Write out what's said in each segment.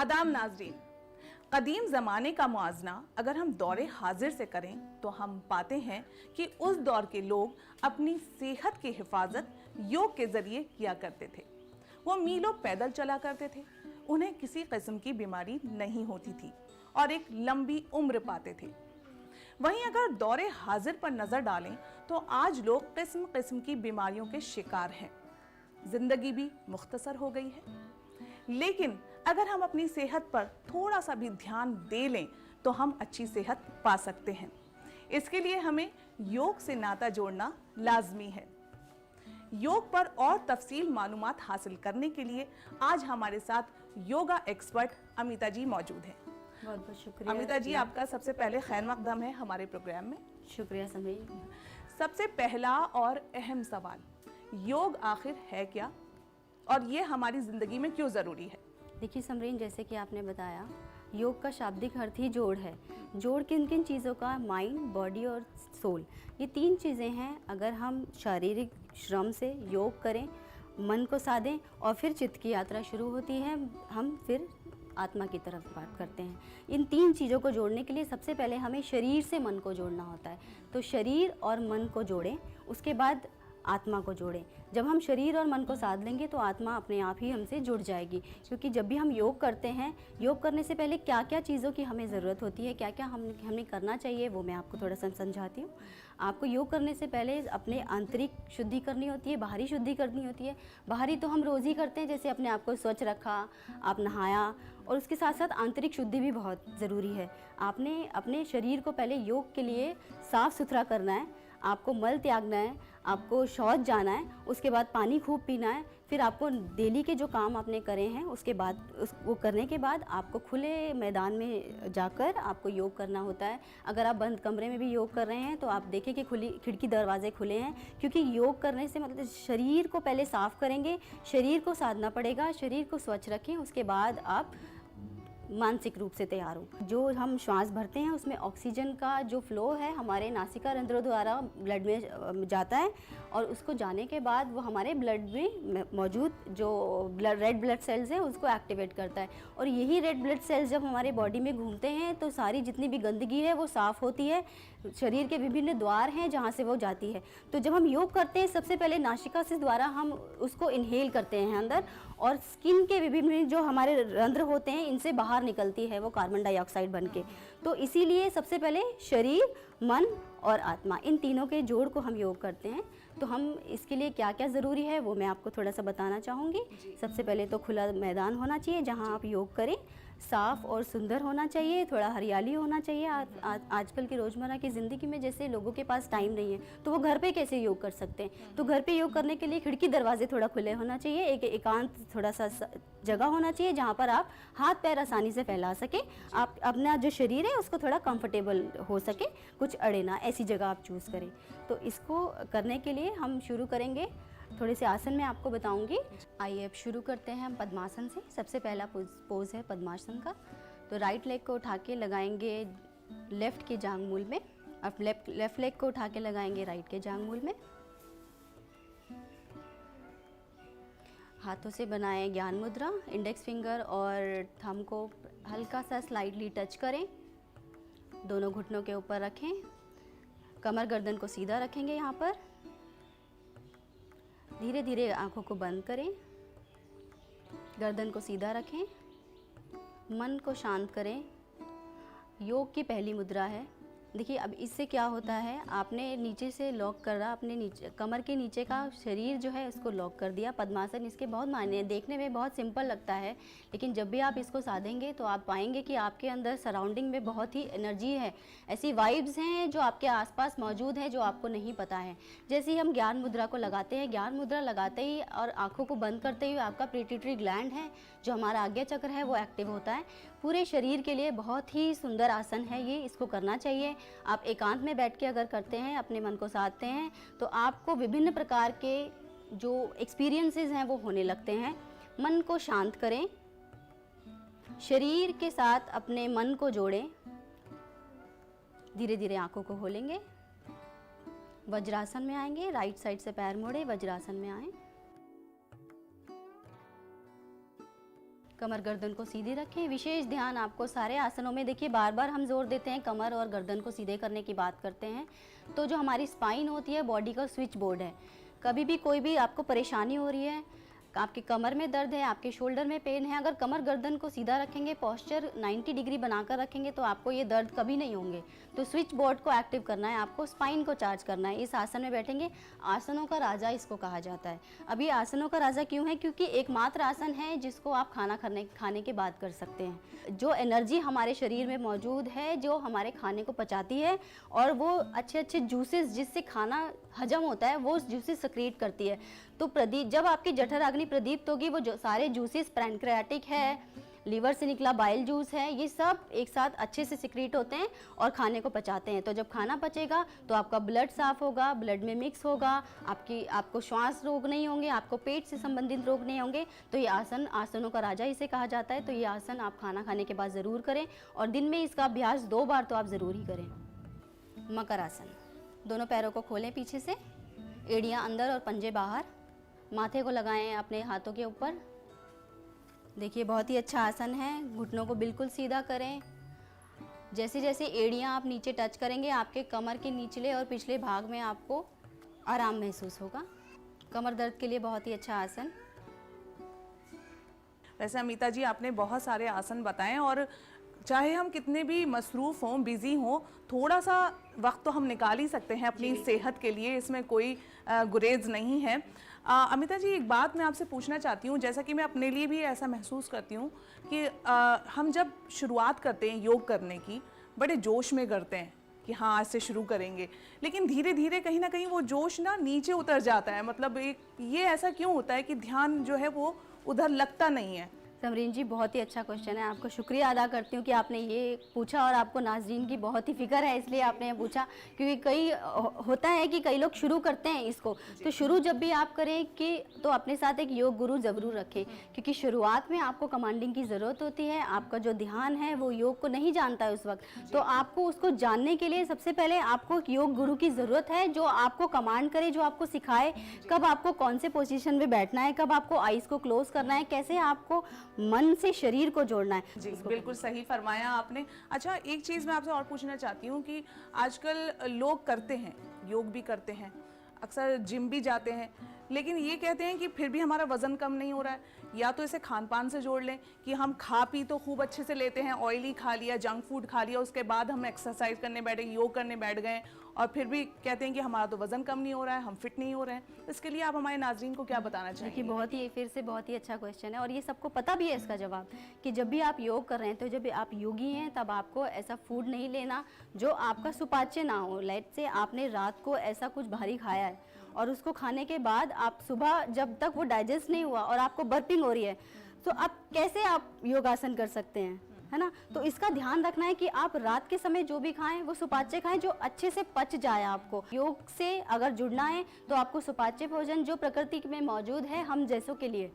आदाब नाजरीन, कदीम ज़माने का मुआजना अगर हम दौरे हाजिर से करें तो हम पाते हैं कि उस दौर के लोग अपनी सेहत की हिफाजत योग के ज़रिए किया करते थे। वो मीलों पैदल चला करते थे, उन्हें किसी किस्म की बीमारी नहीं होती थी और एक लंबी उम्र पाते थे। वहीं अगर दौरे हाजिर पर नज़र डालें तो आज लोग किस्म किस्म की बीमारियों के शिकार हैं। जिंदगी भी मुख्तसर हो गई है, लेकिन अगर हम अपनी सेहत पर थोड़ा सा भी ध्यान दे लें तो हम अच्छी सेहत पा सकते हैं। इसके लिए हमें योग से नाता जोड़ना लाजमी है। योग पर और तफसील मालूमात हासिल करने के लिए आज हमारे साथ योगा एक्सपर्ट अमिता जी मौजूद हैं। बहुत बहुत शुक्रिया अमिता जी, आपका सबसे पहले खैर मकदम है हमारे प्रोग्राम में। शुक्रिया समरीन। सबसे पहला और अहम सवाल, योग आखिर है क्या और ये हमारी जिंदगी में क्यों ज़रूरी है? देखिए समरीन, जैसे कि आपने बताया, योग का शाब्दिक अर्थ ही जोड़ है। जोड़ किन किन चीज़ों का? माइंड, बॉडी और सोल, ये तीन चीज़ें हैं। अगर हम शारीरिक श्रम से योग करें, मन को साधें और फिर चित्त की यात्रा शुरू होती है, हम फिर आत्मा की तरफ बात करते हैं। इन तीन चीज़ों को जोड़ने के लिए सबसे पहले हमें शरीर से मन को जोड़ना होता है। तो शरीर और मन को जोड़ें, उसके बाद आत्मा को जोड़ें। जब हम शरीर और मन को साध लेंगे तो आत्मा अपने आप ही हमसे जुड़ जाएगी। क्योंकि जब भी हम योग करते हैं, योग करने से पहले क्या क्या चीज़ों की हमें ज़रूरत होती है, क्या क्या हमें करना चाहिए, वो मैं आपको थोड़ा सा समझाती हूँ। आपको योग करने से पहले अपने आंतरिक शुद्धि करनी होती है, बाहरी शुद्धि करनी होती है। बाहरी तो हम रोज़ ही करते हैं, जैसे अपने आप को स्वच्छ रखा, आप नहाया, और उसके साथ साथ आंतरिक शुद्धि भी बहुत ज़रूरी है। आपने अपने शरीर को पहले योग के लिए साफ़ सुथरा करना है। आपको मल त्यागना है, आपको शौच जाना है, उसके बाद पानी खूब पीना है। फिर आपको डेली के जो काम आपने करे हैं उसके बाद वो करने के बाद आपको खुले मैदान में जाकर आपको योग करना होता है। अगर आप बंद कमरे में भी योग कर रहे हैं तो आप देखें कि खुली खिड़की दरवाजे खुले हैं, क्योंकि योग करने से मतलब शरीर को पहले साफ़ करेंगे, शरीर को साधना पड़ेगा, शरीर को स्वच्छ रखें, उसके बाद आप मानसिक रूप से तैयार हो। जो हम श्वास भरते हैं उसमें ऑक्सीजन का जो फ्लो है हमारे नासिका रंध्रों द्वारा ब्लड में जाता है, और उसको जाने के बाद वो हमारे ब्लड में मौजूद जो रेड ब्लड सेल्स हैं उसको एक्टिवेट करता है। और यही रेड ब्लड सेल्स जब हमारे बॉडी में घूमते हैं तो सारी जितनी भी गंदगी है वो साफ़ होती है। शरीर के विभिन्न द्वार हैं जहाँ से वो जाती है। तो जब हम योग करते हैं सबसे पहले नासिका से द्वारा हम उसको इनहेल करते हैं अंदर, और स्किन के विभिन्न जो हमारे रंध्र होते हैं इनसे बाहर निकलती है वो कार्बन डाइऑक्साइड बन के। तो इसीलिए सबसे पहले शरीर, मन और आत्मा, इन तीनों के जोड़ को हम योग करते हैं। तो हम इसके लिए क्या क्या ज़रूरी है वो मैं आपको थोड़ा सा बताना चाहूँगी। सबसे पहले तो खुला मैदान होना चाहिए जहाँ आप योग करें, साफ़ और सुंदर होना चाहिए, थोड़ा हरियाली होना चाहिए। आजकल की रोज़मर्रा की ज़िंदगी में जैसे लोगों के पास टाइम नहीं है तो वो घर पे कैसे योग कर सकते हैं? तो घर पे योग करने के लिए खिड़की दरवाजे थोड़ा खुले होना चाहिए, एक एकांत थोड़ा सा जगह होना चाहिए जहाँ पर आप हाथ पैर आसानी से फैला सकें, आप अपना जो शरीर है उसको थोड़ा कंफर्टेबल हो सके, कुछ अड़े ना, ऐसी जगह आप चूज़ करें। तो इसको करने के लिए हम शुरू करेंगे, थोड़े से आसन मैं आपको बताऊंगी। आइए अब शुरू करते हैं हम पद्मासन से। सबसे पहला पोज है पद्मासन का। तो राइट लेग को उठा के लगाएंगे लेफ्ट के जांघ-मूल में, अब लेफ्ट लेग को उठा के लगाएंगे राइट के जांघ-मूल में। हाथों से बनाएं ज्ञान मुद्रा, इंडेक्स फिंगर और थंब को हल्का सा स्लाइडली टच करें, दोनों घुटनों के ऊपर रखें, कमर गर्दन को सीधा रखेंगे। यहाँ पर धीरे धीरे आंखों को बंद करें, गर्दन को सीधा रखें, मन को शांत करें। योग की पहली मुद्रा है। देखिए अब इससे क्या होता है, आपने नीचे से लॉक कर रहा, अपने नीचे कमर के नीचे का शरीर जो है उसको लॉक कर दिया। पद्मासन, इसके बहुत मायने हैं। देखने में बहुत सिंपल लगता है, लेकिन जब भी आप इसको साधेंगे तो आप पाएंगे कि आपके अंदर सराउंडिंग में बहुत ही एनर्जी है, ऐसी वाइब्स हैं जो आपके आसपास मौजूद है जो आपको नहीं पता है। जैसे ही हम ज्ञान मुद्रा को लगाते हैं, ज्ञान मुद्रा लगाते ही और आँखों को बंद करते हुए आपका पिट्यूटरी ग्लैंड है जो हमारा आज्ञा चक्र है वो एक्टिव होता है। पूरे शरीर के लिए बहुत ही सुंदर आसन है ये, इसको करना चाहिए। आप एकांत में बैठ के अगर करते हैं, अपने मन को साधते हैं, तो आपको विभिन्न प्रकार के जो एक्सपीरियंसेस हैं वो होने लगते हैं। मन को शांत करें, शरीर के साथ अपने मन को जोड़ें, धीरे धीरे आंखों को खोलेंगे, वज्रासन में आएंगे, राइट साइड से पैर मोड़े, वज्रासन में आए, कमर गर्दन को सीधी रखें। विशेष ध्यान आपको सारे आसनों में, देखिए बार बार हम जोर देते हैं कमर और गर्दन को सीधे करने की बात करते हैं, तो जो हमारी स्पाइन होती है बॉडी का स्विच बोर्ड है। कभी भी कोई भी आपको परेशानी हो रही है, आपकी कमर में दर्द है, आपके शोल्डर में पेन है, अगर कमर गर्दन को सीधा रखेंगे, पोस्चर 90 डिग्री बनाकर रखेंगे तो आपको ये दर्द कभी नहीं होंगे। तो स्विच बोर्ड को एक्टिव करना है, आपको स्पाइन को चार्ज करना है। इस आसन में बैठेंगे, आसनों का राजा इसको कहा जाता है। अब ये आसनों का राजा क्यों है? क्योंकि एकमात्र आसन है जिसको आप खाने के बाद कर सकते हैं। जो एनर्जी हमारे शरीर में मौजूद है, जो हमारे खाने को पचाती है और वो अच्छे अच्छे जूसेस जिससे खाना हजम होता है वो जूसेस सक्रिएट करती है। तो प्रदीप, जब आपकी जठराग्नि प्रदीप्त होगी, वो जो सारे जूसेस, पैनक्रियाटिक है, लीवर से निकला बाइल जूस है, ये सब एक साथ अच्छे से सिक्रीट होते हैं और खाने को पचाते हैं। तो जब खाना पचेगा तो आपका ब्लड साफ होगा, ब्लड में मिक्स होगा, आपको श्वास रोग नहीं होंगे, आपको पेट से संबंधित रोग नहीं होंगे। तो ये आसन आसनों का राजा इसे कहा जाता है। तो ये आसन आप खाना खाने के बाद ज़रूर करें और दिन में इसका अभ्यास 2 बार तो आप ज़रूर ही करें। मकर आसन, दोनों पैरों को खोलें पीछे से, एड़ियाँ अंदर और पंजे बाहर, माथे को लगाएं अपने हाथों के ऊपर। देखिए बहुत ही अच्छा आसन है। घुटनों को बिल्कुल सीधा करें। जैसे जैसे एड़ियाँ आप नीचे टच करेंगे, आपके कमर के निचले और पिछले भाग में आपको आराम महसूस होगा। कमर दर्द के लिए बहुत ही अच्छा आसन। वैसे अमिता जी, आपने बहुत सारे आसन बताएं और चाहे हम कितने भी मसरूफ़ हों, बिज़ी हों, थोड़ा सा वक्त तो हम निकाल ही सकते हैं अपनी सेहत के लिए, इसमें कोई गुरेज नहीं है। अमिता जी, एक बात मैं आपसे पूछना चाहती हूँ, जैसा कि मैं अपने लिए भी ऐसा महसूस करती हूँ कि हम जब शुरुआत करते हैं योग करने की, बड़े जोश में करते हैं कि हाँ आज से शुरू करेंगे, लेकिन धीरे धीरे कहीं ना कहीं वो जोश ना नीचे उतर जाता है। मतलब ये ऐसा क्यों होता है कि ध्यान जो है वो उधर लगता नहीं है? समरीन जी, बहुत ही अच्छा क्वेश्चन है। आपको शुक्रिया अदा करती हूँ कि आपने ये पूछा और आपको नाज़रीन की बहुत ही फिक्र है, इसलिए आपने ये पूछा। क्योंकि होता है कि कई लोग शुरू करते हैं इसको, तो शुरू जब भी आप करें कि तो अपने साथ एक योग गुरु ज़रूर रखें, क्योंकि शुरुआत में आपको कमांडिंग की ज़रूरत होती है। आपका जो ध्यान है वो योग को नहीं जानता है उस वक्त, तो आपको उसको जानने के लिए सबसे पहले आपको एक योग गुरु की ज़रूरत है, जो आपको कमांड करे, जो आपको सिखाए कब आपको कौन से पोजीशन में बैठना है, कब आपको आइज़ को क्लोज करना है, कैसे आपको मन से शरीर को जोड़ना है। जी बिल्कुल सही फरमाया आपने। अच्छा, एक चीज़ मैं आपसे और पूछना चाहती हूँ कि आजकल लोग करते हैं, योग भी करते हैं, अक्सर जिम भी जाते हैं, लेकिन ये कहते हैं कि फिर भी हमारा वज़न कम नहीं हो रहा है। या तो इसे खान पान से जोड़ लें कि हम खा पी तो खूब अच्छे से लेते हैं, ऑयली खा लिया, जंक फूड खा लिया, उसके बाद हम एक्सरसाइज करने बैठे, योग करने बैठ गए और फिर भी कहते हैं कि हमारा तो वज़न कम नहीं हो रहा है, हम फिट नहीं हो रहे हैं। इसके लिए आप हमारे नाज़रीन को क्या बताना चाहिए? देखिए फिर से बहुत ही अच्छा क्वेश्चन है और ये सबको पता भी है इसका जवाब, कि जब भी आप योग कर रहे हैं, तो जब आप योगी हैं तब आपको ऐसा फूड नहीं लेना जो आपका सुपाच्य ना हो। लाइट से आपने रात को ऐसा कुछ भारी खाया है और उसको खाने के बाद आप सुबह जब तक वो डाइजेस्ट नहीं हुआ और आपको बर्पिंग हो रही है, तो आप कैसे आप योगासन कर सकते हैं, है ना? तो इसका ध्यान रखना है कि आप रात के समय जो भी खाएं वो सुपाच्य खाएं, जो अच्छे से पच जाए। आपको योग से अगर जुड़ना है तो आपको सुपाच्य भोजन जो प्रकृति में मौजूद है, हम जैसों के लिए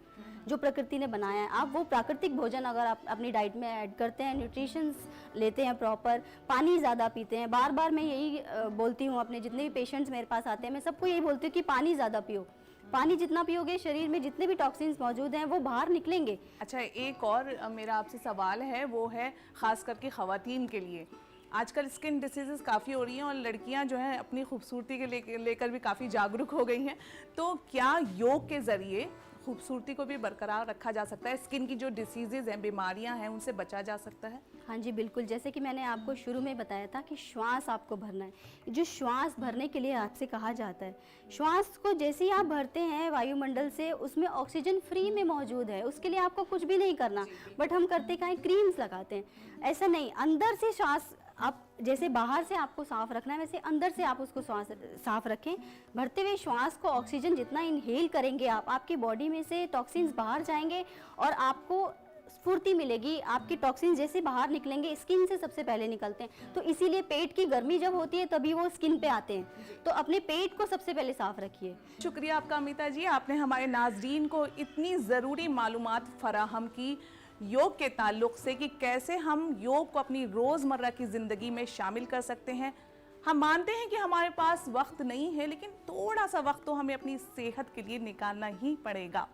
जो प्रकृति ने बनाया है, आप वो प्राकृतिक भोजन अगर आप अपनी डाइट में ऐड करते हैं, न्यूट्रिशंस लेते हैं प्रॉपर, पानी ज़्यादा पीते हैं। बार बार मैं यही बोलती हूँ, अपने जितने भी पेशेंट्स मेरे पास आते हैं मैं सबको यही बोलती हूँ कि पानी ज़्यादा पियो। पानी जितना पियोगे, शरीर में जितने भी टॉक्सिन्स मौजूद हैं वो बाहर निकलेंगे। अच्छा, एक और मेरा आपसे सवाल है, वो है ख़ास करके ख़वातीन के लिए। आजकल स्किन डिसीज़ेस काफ़ी हो रही हैं और लड़कियां जो हैं अपनी खूबसूरती के लेकर भी काफ़ी जागरूक हो गई हैं। तो क्या योग के ज़रिए खूबसूरती को भी बरकरार रखा जा सकता है? स्किन की जो डिसीज़ेज़ हैं, बीमारियां हैं, उनसे बचा जा सकता है? हाँ जी बिल्कुल, जैसे कि मैंने आपको शुरू में बताया था कि श्वास आपको भरना है। जो श्वास भरने के लिए आपसे कहा जाता है, श्वास को जैसे ही आप भरते हैं वायुमंडल से, उसमें ऑक्सीजन फ्री में मौजूद है, उसके लिए आपको कुछ भी नहीं करना। बट हम करते क्या हैं, क्रीम्स लगाते हैं। ऐसा नहीं, अंदर से श्वास आप जैसे बाहर से आपको साफ रखना है, वैसे अंदर से आप उसको साफ रखें। भरते हुए श्वास को ऑक्सीजन जितना इनहेल करेंगे आप, आपकी बॉडी में से टॉक्सिन्स बाहर जाएंगे और आपको स्फूर्ति मिलेगी। आपके टॉक्सिन्स जैसे बाहर निकलेंगे, स्किन से सबसे पहले निकलते हैं, तो इसीलिए पेट की गर्मी जब होती है तभी वो स्किन पे आते हैं। तो अपने पेट को सबसे पहले साफ रखिए। शुक्रिया आपका अमिता जी, आपने हमारे नाजरीन को इतनी ज़रूरी मालूमात फराहम की योग के ताल्लुक़ से कि कैसे हम योग को अपनी रोज़मर्रा की ज़िंदगी में शामिल कर सकते हैं। हम मानते हैं कि हमारे पास वक्त नहीं है, लेकिन थोड़ा सा वक्त तो हमें अपनी सेहत के लिए निकालना ही पड़ेगा।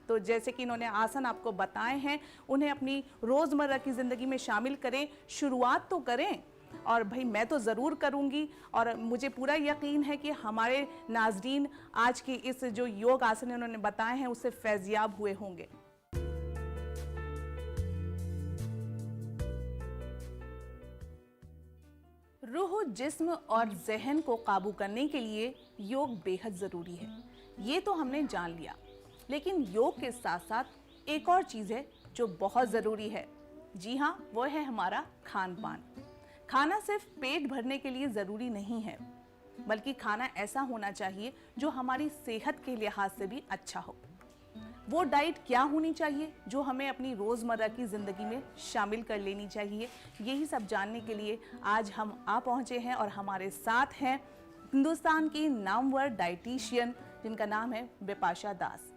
तो जैसे कि इन्होंने आसन आपको बताए हैं, उन्हें अपनी रोज़मर्रा की ज़िंदगी में शामिल करें, शुरुआत तो करें। और भाई मैं तो ज़रूर करूँगी, और मुझे पूरा यकीन है कि हमारे नाज़रीन आज की इस जो योग आसन इन्होंने बताए हैं उससे फैज़याब हुए होंगे। रूह, जिस्म और जहन को काबू करने के लिए योग बेहद ज़रूरी है, ये तो हमने जान लिया। लेकिन योग के साथ साथ एक और चीज़ है जो बहुत ज़रूरी है। जी हाँ, वो है हमारा खान पान। खाना सिर्फ पेट भरने के लिए ज़रूरी नहीं है, बल्कि खाना ऐसा होना चाहिए जो हमारी सेहत के लिहाज से भी अच्छा हो। वो डाइट क्या होनी चाहिए जो हमें अपनी रोज़मर्रा की ज़िंदगी में शामिल कर लेनी चाहिए, यही सब जानने के लिए आज हम आ पहुँचे हैं। और हमारे साथ हैं हिंदुस्तान की नामवर डाइटिशियन जिनका नाम है बिपाशा दास।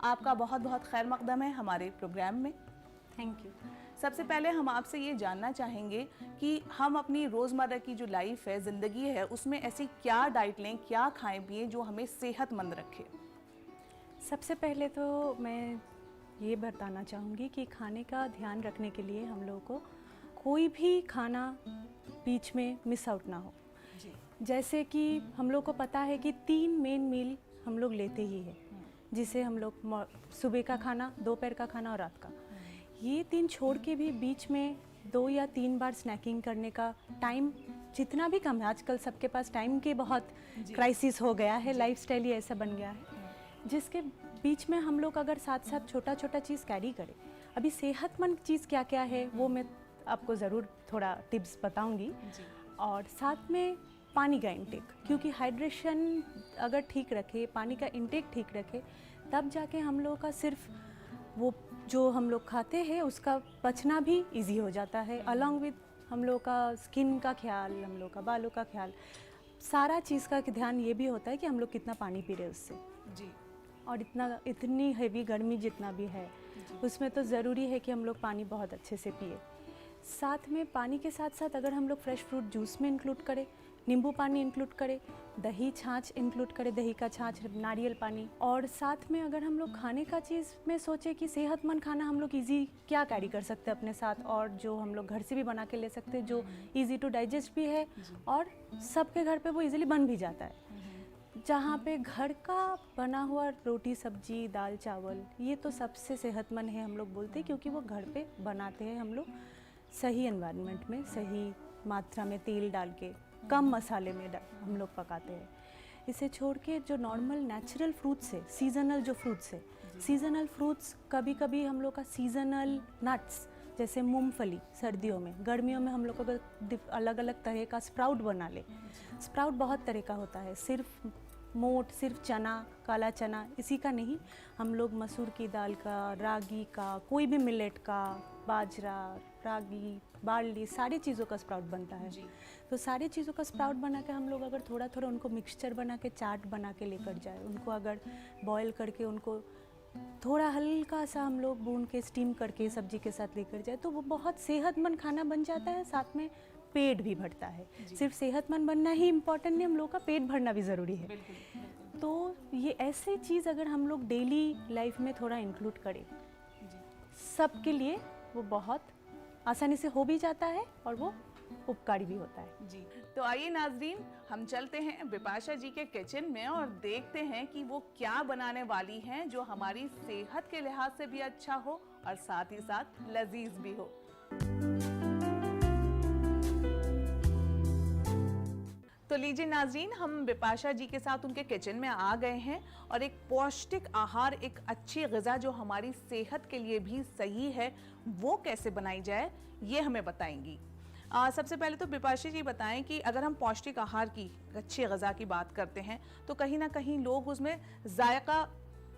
आपका बहुत बहुत खैर मकदम है हमारे प्रोग्राम में। Thank you. सबसे पहले हम आपसे ये जानना चाहेंगे कि हम अपनी रोज़मर्रा की जो लाइफ है, ज़िंदगी है, उसमें ऐसी क्या डाइट लें, क्या खाएं पिएं जो हमें सेहतमंद रखे। सबसे पहले तो मैं ये बताना चाहूँगी कि खाने का ध्यान रखने के लिए हम लोगों को कोई भी खाना बीच में मिस आउट ना हो। जी। जैसे कि हम लोग को पता है कि 3 मेन मील हम लोग लेते ही हैं, जिसे हम लोग सुबह का खाना, दोपहर का खाना और रात का। ये 3 छोड़ के भी बीच में 2 या 3 बार स्नैकिंग करने का टाइम जितना भी कम है। आजकल सबके पास टाइम के बहुत क्राइसिस हो गया है, लाइफस्टाइल ही ऐसा बन गया है, जिसके बीच में हम लोग अगर साथ साथ छोटा छोटा चीज़ कैरी करें। अभी सेहतमंद चीज़ क्या क्या है वो मैं आपको ज़रूर थोड़ा टिप्स बताऊंगी। और साथ में पानी का इंटेक, क्योंकि हाइड्रेशन अगर ठीक रखे, पानी का इंटेक ठीक रखे, तब जाके हम लोग का सिर्फ वो जो हम लोग खाते हैं उसका पचना भी इजी हो जाता है, अलॉन्ग विद हम लोग का स्किन का ख्याल, हम लोग का बालों का ख्याल, सारा चीज़ का ध्यान ये भी होता है कि हम लोग कितना पानी पी रहे हैं उससे। जी। और इतनी हैवी गर्मी जितना भी है उसमें तो ज़रूरी है कि हम लोग पानी बहुत अच्छे से पिए। साथ में पानी के साथ साथ अगर हम लोग फ्रेश फ्रूट जूस में इंक्लूड करें, नींबू पानी इंक्लूड करें, दही छाछ इंक्लूड करें, दही का छाछ, नारियल पानी। और साथ में अगर हम लोग खाने का चीज़ में सोचें कि सेहतमंद खाना हम लोग इजी क्या कैरी कर सकते हैं अपने साथ, और जो हम लोग घर से भी बना के ले सकते हैं, जो इजी टू डाइजेस्ट भी है और सबके घर पे वो इजीली बन भी जाता है। जहाँ पे घर का बना हुआ रोटी सब्जी दाल चावल, ये तो सबसे सेहतमंद है हम लोग बोलते हैं, क्योंकि वो घर पे बनाते हैं हम लोग सही एनवायरनमेंट में, सही मात्रा में तेल डाल के, कम मसाले में हम लोग पकाते हैं। इसे छोड़ के जो नॉर्मल नेचुरल फ्रूट्स है, सीजनल जो फ्रूट्स है, सीजनल फ्रूट्स, कभी कभी हम लोग का सीजनल नट्स जैसे मूंगफली सर्दियों में, गर्मियों में हम लोग अगर अलग अलग तरह का स्प्राउट बना ले। स्प्राउट बहुत तरह का होता है, सिर्फ मोट, सिर्फ चना, काला चना इसी का नहीं, हम लोग मसूर की दाल का, रागी का, कोई भी मिलेट का, बाजरा, रागी, बार्ली, सारी चीज़ों का स्प्राउट बनता है। तो सारी चीज़ों का स्प्राउट बना के हम लोग अगर थोड़ा थोड़ा उनको मिक्सचर बना के चाट बना के लेकर जाए, उनको अगर बॉयल करके उनको थोड़ा हल्का सा हम लोग भून के स्टीम करके सब्जी के साथ लेकर जाए, तो वो बहुत सेहतमंद खाना बन जाता है। साथ में पेट भी भरता है। सिर्फ सेहतमंद बनना ही इम्पोर्टेंट नहीं, हम लोग का पेट भरना भी ज़रूरी है। तो ये ऐसे चीज़ अगर हम लोग डेली लाइफ में थोड़ा इंक्लूड करें, सबके लिए वो बहुत आसानी से हो भी जाता है और वो उपकारी भी होता है। जी, तो आइए नाजरीन, हम चलते हैं बिपाशा जी के किचन में और देखते हैं कि वो क्या बनाने वाली हैं जो हमारी सेहत के लिहाज से भी अच्छा हो और साथ ही साथ लजीज भी हो। तो लीजिए नाजरीन, हम बिपाशा जी के साथ उनके किचन में आ गए हैं और एक पौष्टिक आहार, एक अच्छी ग़िज़ा जो हमारी सेहत के लिए भी सही है, वो कैसे बनाई जाए ये हमें बताएंगी। सबसे पहले तो बिपाशा जी बताएं कि अगर हम पौष्टिक आहार की, अच्छी ग़िज़ा की बात करते हैं तो कहीं ना कहीं लोग उसमें जायका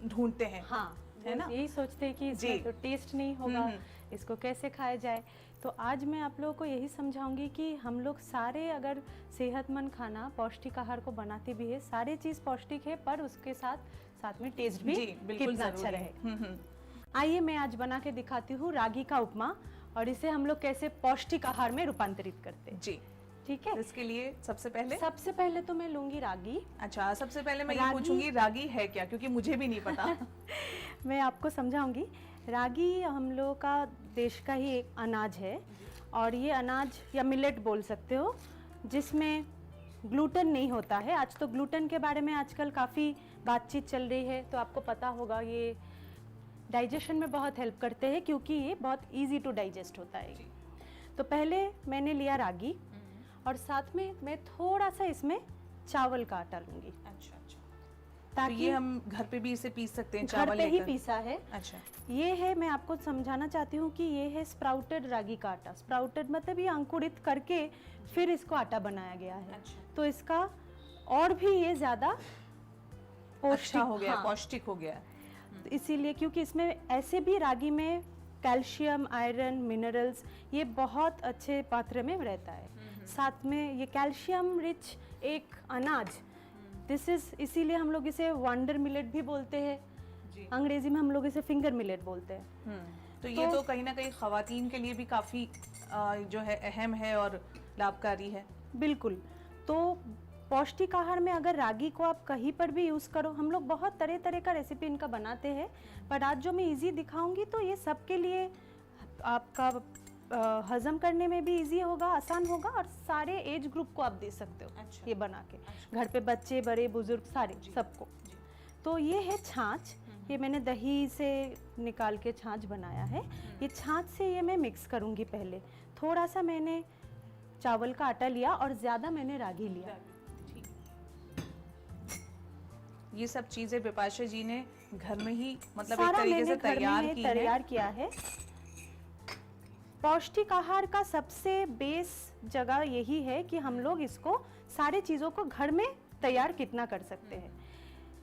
ढूंढते हैं। हाँ, है ना, यही सोचते हैं कि इसमें तो टेस्ट नहीं होगा, इसको कैसे खाया जाए। तो आज मैं आप लोगों को यही समझाऊंगी कि हम लोग सारे अगर सेहतमंद खाना, पौष्टिक आहार को बनाते भी है, सारे चीज़ पौष्टिक है, पर उसके साथ में टेस्ट भी कितना अच्छा रहे। आइए मैं आज बना के दिखाती हूँ रागी का उपमा, और इसे हम लोग कैसे पौष्टिक आहार में रूपांतरित करते हैं। जी, ठीक है। इसके लिए सबसे पहले तो मैं लूंगी रागी। अच्छा, सबसे पहले मैं ये रागी- पूछूंगी रागी है क्या, क्योंकि मुझे भी नहीं पता। मैं आपको समझाऊंगी। रागी हम लोगों का देश का ही एक अनाज है, और ये अनाज या मिलेट बोल सकते हो, जिसमें ग्लूटेन नहीं होता है। आज तो ग्लूटेन के बारे में आजकल काफ़ी बातचीत चल रही है, तो आपको पता होगा ये डाइजेशन में बहुत हेल्प करते हैं, क्योंकि ये बहुत इजी टू डाइजेस्ट होता है। तो पहले मैंने लिया रागी, और साथ में मैं थोड़ा सा इसमें चावल का आटा लूँगी। अच्छा अच्छा, तो ताकि ये हम घर पे भी इसे पीस सकते हैं, घर चावल पे ही लेकर? पीसा है। अच्छा, ये है, मैं आपको समझाना चाहती हूँ कि ये है स्प्राउटेड रागी का आटा। स्प्राउटेड मतलब ये अंकुरित करके फिर इसको आटा बनाया गया है। अच्छा। तो इसका और भी ये ज़्यादा अच्छा हो गया, हाँ, पौष्टिक हो गया। तो इसीलिए, क्योंकि इसमें ऐसे भी रागी में कैल्शियम, आयरन, मिनरल्स ये बहुत अच्छे पात्र में रहता है। साथ में ये कैल्शियम रिच एक अनाज, दिस इज, इसीलिए हम लोग इसे वंडर मिलेट भी बोलते हैं। जी। अंग्रेजी में हम लोग इसे फिंगर मिलेट बोलते हैं। तो ये तो कहीं ना कहीं खवातीन के लिए भी काफी जो है अहम है और लाभकारी है। बिल्कुल। तो पौष्टिक आहार में अगर रागी को आप कहीं पर भी यूज़ करो, हम लोग बहुत तरह तरह का रेसिपी इनका बनाते हैं, पर आज जो मैं इजी दिखाऊंगी तो ये सबके लिए आपका हजम करने में भी इजी होगा, आसान होगा, और सारे एज ग्रुप को आप दे सकते हो। अच्छा। ये बना के घर पे बच्चे, बड़े, बुजुर्ग, सारे सबको। तो ये है छाछ। ये मैंने दही से निकाल के छाछ बनाया है। ये छाछ से ये मैं मिक्स करूँगी। पहले थोड़ा सा मैंने चावल का आटा लिया और ज़्यादा मैंने रागी लिया। ये सब चीजें विपाशा जी ने घर में ही मतलब एक सारा तरीके मैंने से घर में तैयार ही की तैयार है। किया है। पौष्टिक आहार का सबसे बेस जगह यही है कि हम लोग इसको सारे चीज़ों को घर में तैयार कितना कर सकते हैं।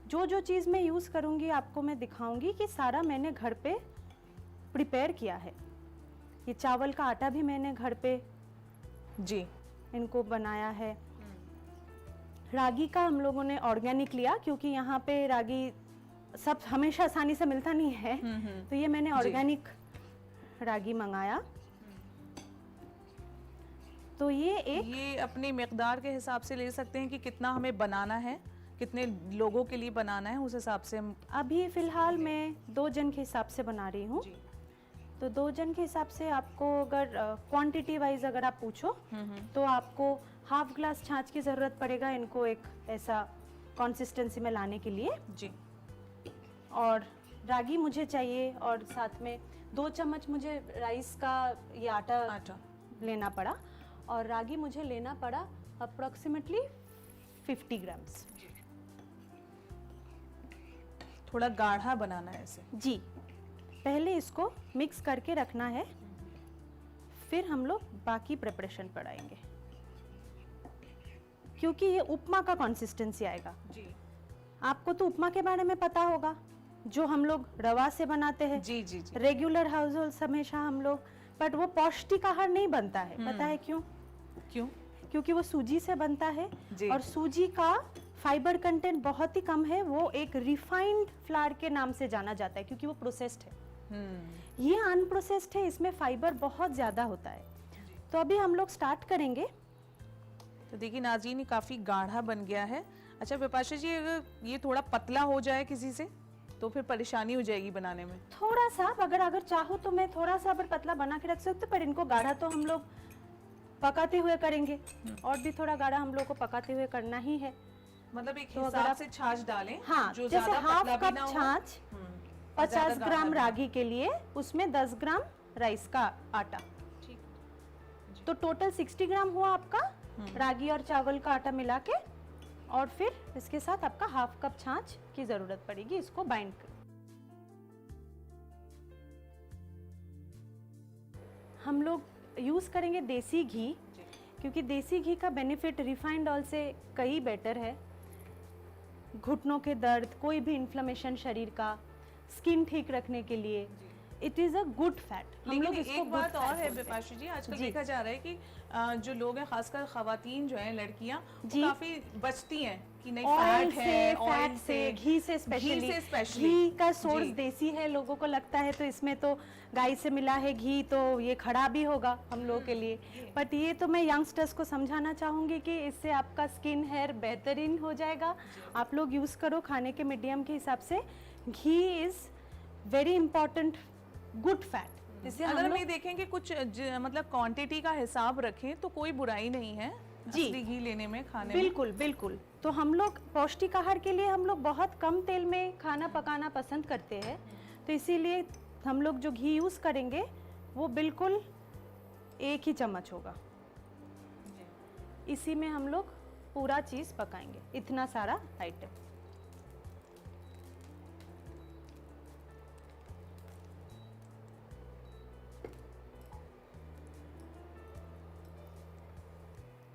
जो जो चीज़ मैं यूज़ करूँगी आपको मैं दिखाऊंगी कि सारा मैंने घर पे प्रिपेयर किया है। ये चावल का आटा भी मैंने घर पे जी। इनको बनाया है। रागी का हम लोगों ने ऑर्गेनिक लिया, क्योंकि यहाँ पे रागी सब हमेशा आसानी से मिलता नहीं है। तो ये मैंने ऑर्गेनिक रागी मंगाया। तो ये अपनी मिकदार के हिसाब से ले सकते हैं कि कितना हमें बनाना है, कितने लोगों के लिए बनाना है, उस हिसाब से हम। अभी फिलहाल मैं 2 जन के हिसाब से बना रही हूँ। तो 2 जन के हिसाब से आपको अगर क्वांटिटी वाइज अगर आप पूछो तो आपको हाफ ग्लास छाछ की ज़रूरत पड़ेगा इनको एक ऐसा कंसिस्टेंसी में लाने के लिए। जी। और रागी मुझे चाहिए, और साथ में 2 चम्मच मुझे राइस का ये आटा लेना पड़ा, और रागी मुझे लेना पड़ा अप्रोक्सीमेटली 50 ग्राम्स। थोड़ा गाढ़ा बनाना है इसे। जी। पहले इसको मिक्स करके रखना है, फिर हम लोग बाकी प्रिपरेशन पढ़ाएंगे, क्योंकि ये उपमा का कंसिस्टेंसी आएगा। जी। आपको तो उपमा के बारे में पता होगा, जो हम लोग रवा से बनाते हैं। जी जी जी। रेगुलर हाउस होल्ड हमेशा हम लोग, बट वो पौष्टिक आहार नहीं बनता है। पता है क्यों? क्यों? क्योंकि वो सूजी से बनता है, जी। और सूजी का फाइबर कंटेंट बहुत ही कम है। वो एक रिफाइंड फ्लावर के नाम से जाना जाता है, क्योंकि वो प्रोसेस्ड है। ये अनप्रोसेस्ड है, इसमें फाइबर बहुत ज़्यादा होता है। तो अभी हम लोग स्टार्ट करेंगे। तो देखिए नाज़रीन, ये काफ़ी गाढ़ा बन गया है। अच्छा विपाशा जी, अगर ये थोड़ा पतला हो जाए किसी से तो फिर परेशानी हो जाएगी बनाने में। थोड़ा सा अगर चाहो तो मैं थोड़ा सा अगर पतला बना के रख सकती हूँ, पर इनको गाढ़ा तो हम लोग पकाते हुए करेंगे, और भी थोड़ा गाढ़ा हम लोग को पकाते हुए करना ही है। मतलब एक तो अगर हिसाब आप- से छाछ डालें। हाँ, जो जैसे ज्यादा हाफ पतला भी कप ना हो। छाछ, और 50 ज्यादा ग्राम गाढ़ा रागी के लिए उसमें 10 ग्राम राइस का आटा, ठीक। तो टोटल 60 ग्राम हुआ आपका रागी और चावल का आटा मिला के। और फिर इसके साथ आपका हाफ कप छाछ की जरूरत पड़ेगी इसको बाइंड कर। हम लोग यूज करेंगे देसी घी, क्योंकि देसी घी का बेनिफिट रिफाइंड ऑयल से कई बेटर है। घुटनों के दर्द, कोई भी इन्फ्लेमेशन शरीर का, स्किन ठीक रखने के लिए, it is a good fat. लेकिन एक बात और है बिपाशा जी, आजकल देखा जा रहा है कि जो लोग हैं, खासकर खवातीन जो हैं, लड़कियां, वो काफी बचती हैं कि नहीं ऑयल फैट से, है, फैट से, घी से स्पेशली। घी का सोर्स जी। देसी है, लोगों को लगता है तो इसमें तो गाय से मिला है घी, तो ये खराब ही होगा हम लोगों के लिए। बट ये तो मैं यंगस्टर्स को समझाना चाहूँगी कि इससे आपका स्किन हेयर बेहतरीन हो जाएगा। आप लोग यूज़ करो खाने के मीडियम के हिसाब से। Ghee is very important good fat. इससे अगर हम ये देखें कि कुछ मतलब क्वांटिटी का हिसाब रखें तो कोई बुराई नहीं है जी। असली घी लेने में, खाने बिल्कुल बिल्कुल। तो हम लोग पौष्टिक आहार के लिए हम लोग बहुत कम तेल में खाना पकाना पसंद करते हैं, तो इसीलिए हम लोग जो घी यूज़ करेंगे वो बिल्कुल एक ही चम्मच होगा। इसी में हम लोग पूरा चीज़ पकाएंगे, इतना सारा आइटम।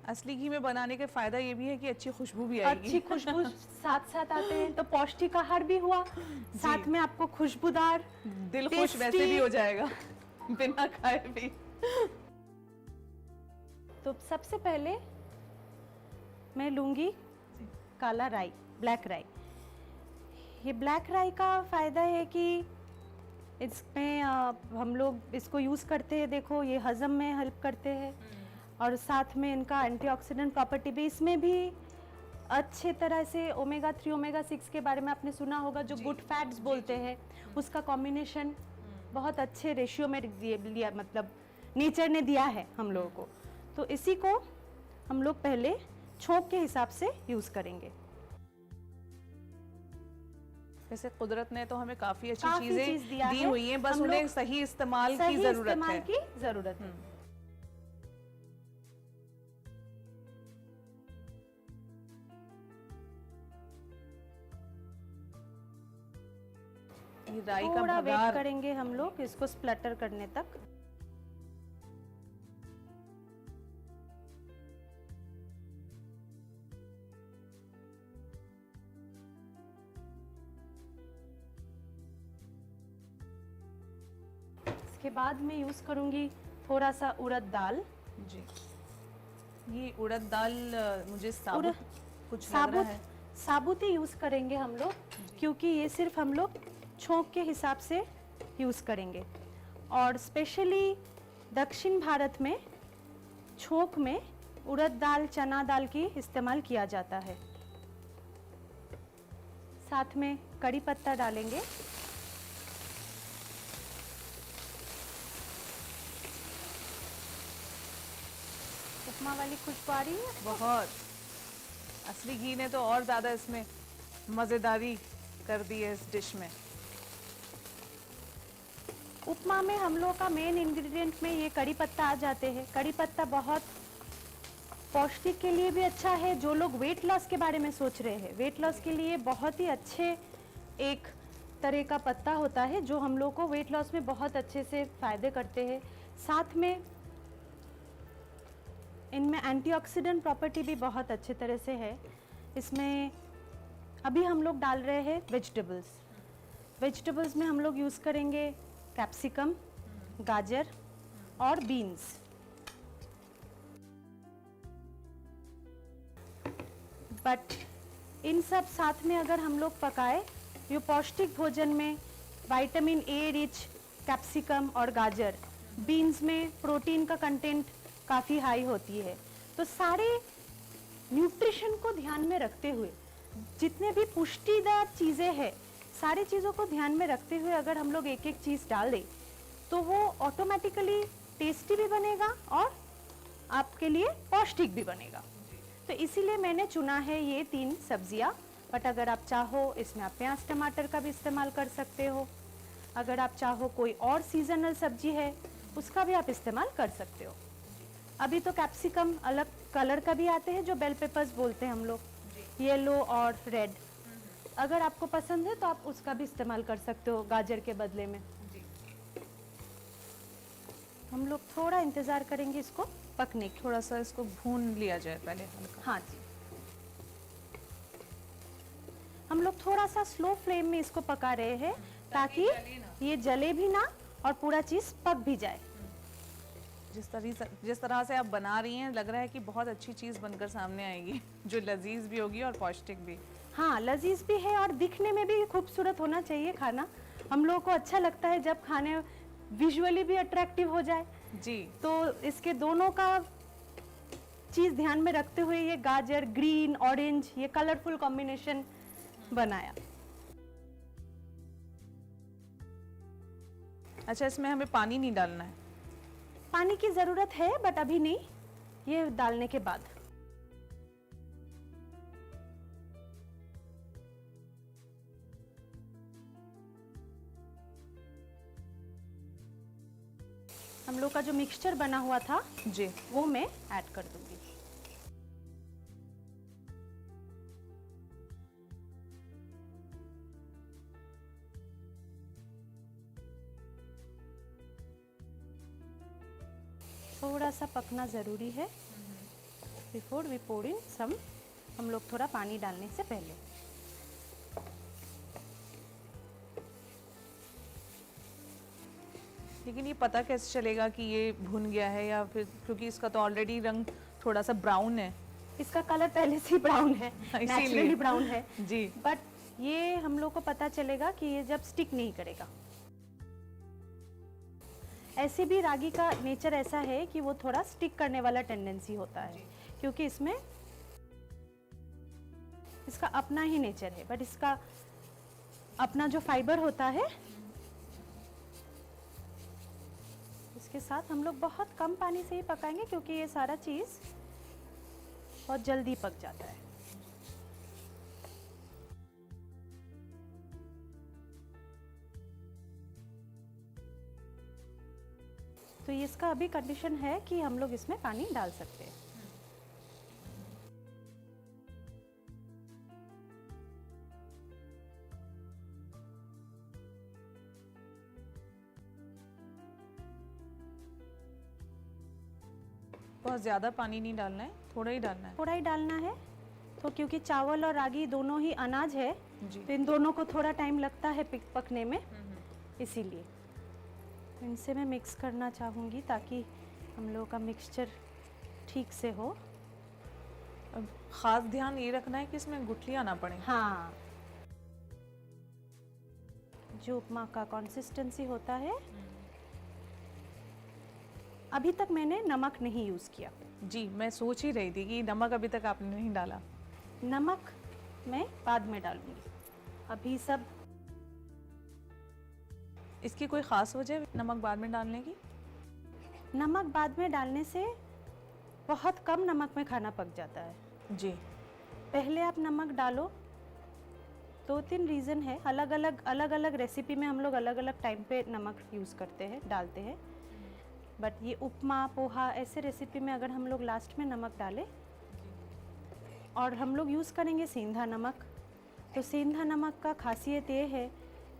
असली घी में बनाने का फायदा ये भी है कि अच्छी खुशबू भी आएगी। अच्छी खुशबू साथ साथ आते हैं, तो पौष्टिक आहार भी हुआ, साथ में आपको खुशबूदार, दिल खुश वैसे भी हो जाएगा बिना खाए भी। तो सबसे पहले मैं लूँगी काला राई, ब्लैक राई। ये ब्लैक राई का फ़ायदा है कि इसमें हम लोग इसको यूज़ करते हैं, देखो ये हज़म में हेल्प करते हैं, और साथ में इनका एंटीऑक्सीडेंट प्रॉपर्टी भी, इसमें भी अच्छे तरह से ओमेगा 3 ओमेगा 6 के बारे में आपने सुना होगा, जो गुड फैट्स बोलते हैं, उसका कॉम्बिनेशन बहुत अच्छे रेशियो में लिया, मतलब नेचर ने दिया है हम लोगों को। तो इसी को हम लोग पहले छोंक के हिसाब से यूज़ करेंगे। वैसे कुदरत ने तो हमें काफी अच्छी काफ़ी चीज़ चीजें दिया दी है, हुई हैं, बस हम उन्हें लोग सही इस्तेमाल की सही जरूरत इस्तेमाल है। की ज़रूरत है। ये राई का थोड़ा वेट बघार, करेंगे हम लोग इसको स्प्लटर करने तक। इसके बाद मैं यूज़ करूँगी थोड़ा सा उड़द दाल। जी। ये उड़द दाल मुझे साबुत उड़द कुछ लग रहा साबुत है। साबुत ही यूज़ करेंगे हम लोग, क्योंकि ये सिर्फ हम लोग छोंक के हिसाब से यूज़ करेंगे। और स्पेशली दक्षिण भारत में छोंक में उड़द दाल, चना दाल की इस्तेमाल किया जाता है। साथ में कड़ी पत्ता डालेंगे। उपमा वाली खुशबू आ रही है। बहुत। असली घी ने तो और ज्यादा इसमें मजेदारी कर दी है इस डिश में। उपमा में हम लोग का मेन इंग्रेडिएंट में ये कड़ी पत्ता आ जाते हैं। कड़ी पत्ता बहुत पौष्टिक के लिए भी अच्छा है। जो लोग वेट लॉस के बारे में सोच रहे हैं, वेट लॉस के लिए बहुत ही अच्छे एक तरह का पत्ता होता है, जो हम लोग को वेट लॉस में बहुत अच्छे से फ़ायदे करते हैं। साथ में इनमें एंटीऑक्सीडेंट प्रॉपर्टी भी बहुत अच्छे तरह से है। इसमें अभी हम लोग डाल रहे हैं वेजिटेबल्स। वेजिटेबल्स में हम लोग यूज़ करेंगे कैप्सिकम, गाजर और बीन्स। बट इन सब साथ में अगर हम लोग पकाए, ये पौष्टिक भोजन में विटामिन ए रिच कैप्सिकम और गाजर, बीन्स में प्रोटीन का कंटेंट काफ़ी हाई होती है। तो सारे न्यूट्रिशन को ध्यान में रखते हुए, जितने भी पुष्टिदार चीज़ें हैं, सारी चीज़ों को ध्यान में रखते हुए अगर हम लोग एक एक चीज़ डाल दें, तो वो ऑटोमेटिकली टेस्टी भी बनेगा और आपके लिए पौष्टिक भी बनेगा। तो इसीलिए मैंने चुना है ये 3 सब्जियां। बट अगर आप चाहो इसमें आप प्याज टमाटर का भी इस्तेमाल कर सकते हो। अगर आप चाहो कोई और सीजनल सब्जी है उसका भी आप इस्तेमाल कर सकते हो। अभी तो कैप्सिकम अलग कलर का भी आते हैं, जो बेल पेपर्स बोलते हैं हम लोग, येलो और रेड। अगर आपको पसंद है तो आप उसका भी इस्तेमाल कर सकते हो गाजर के बदले में। हम लोग थोड़ा इंतज़ार करेंगे इसको पकने की। थोड़ा सा इसको भून लिया जाए पहले हल्का। हाँ जी, हम लोग थोड़ा सा स्लो फ्लेम में इसको पका रहे हैं ताकि ये जले भी ना और पूरा चीज़ पक भी जाए। जिस तरह से आप बना रही हैं, लग रहा है कि बहुत अच्छी चीज़ बनकर सामने आएगी, जो लजीज भी होगी और पौष्टिक भी। हाँ, लजीज भी है और दिखने में भी खूबसूरत होना चाहिए खाना। हम लोगों को अच्छा लगता है जब खाने विजुअली भी अट्रैक्टिव हो जाए। जी। तो इसके दोनों का चीज़ ध्यान में रखते हुए ये गाजर, ग्रीन, ऑरेंज, ये कलरफुल कॉम्बिनेशन बनाया। अच्छा, इसमें हमें पानी नहीं डालना है? पानी की ज़रूरत है बट अभी नहीं, ये डालने के बाद। हम लोग का जो मिक्सचर बना हुआ था जी, वो मैं ऐड कर दूंगी। थोड़ा सा पकना ज़रूरी है बिफोर वी पोर इन सम, हम लोग थोड़ा पानी डालने से पहले। लेकिन ये पता कैसे चलेगा कि ये भुन गया है, या फिर क्योंकि इसका तो ऑलरेडी रंग थोड़ा सा ब्राउन है। इसका कलर पहले से ही ब्राउन है, इसीलिए। नेचुरली ब्राउन है जी। बट ये हम लोग को पता चलेगा कि ये जब स्टिक नहीं करेगा। ऐसे भी रागी का नेचर ऐसा है कि वो थोड़ा स्टिक करने वाला टेंडेंसी होता है, क्योंकि इसमें इसका अपना ही नेचर है, बट इसका अपना जो फाइबर होता है, इसके साथ हम लोग बहुत कम पानी से ही पकाएंगे क्योंकि ये सारा चीज़ बहुत जल्दी पक जाता है। तो इसका अभी कंडीशन है कि हम लोग इसमें पानी डाल सकते हैं। बहुत ज़्यादा पानी नहीं डालना है, थोड़ा ही डालना है। थोड़ा ही डालना है, तो क्योंकि चावल और रागी दोनों ही अनाज है, जी। तो इन दोनों को थोड़ा टाइम लगता है पकने में, इसीलिए इनसे मैं मिक्स करना चाहूँगी ताकि हम लोगों का मिक्सचर ठीक से हो। अब खास ध्यान ये रखना है कि इसमें गुठलियाँ ना पड़े। हाँ, जो उपमा का कंसिस्टेंसी होता है। अभी तक मैंने नमक नहीं यूज़ किया। जी, मैं सोच ही रही थी कि नमक अभी तक आपने नहीं डाला। नमक मैं बाद में डालूंगी, अभी सब। इसकी कोई ख़ास वजह नमक बाद में डालने की? नमक बाद में डालने से बहुत कम नमक में खाना पक जाता है। जी। पहले आप नमक डालो, 2-3 रीज़न है। अलग अलग रेसिपी में हम लोग अलग अलग टाइम पे नमक यूज़ करते हैं, डालते हैं। बट ये उपमा, पोहा ऐसे रेसिपी में अगर हम लोग लास्ट में नमक डालें, और हम लोग यूज़ करेंगे सेंधा नमक, तो सेंधा नमक का खासियत ये है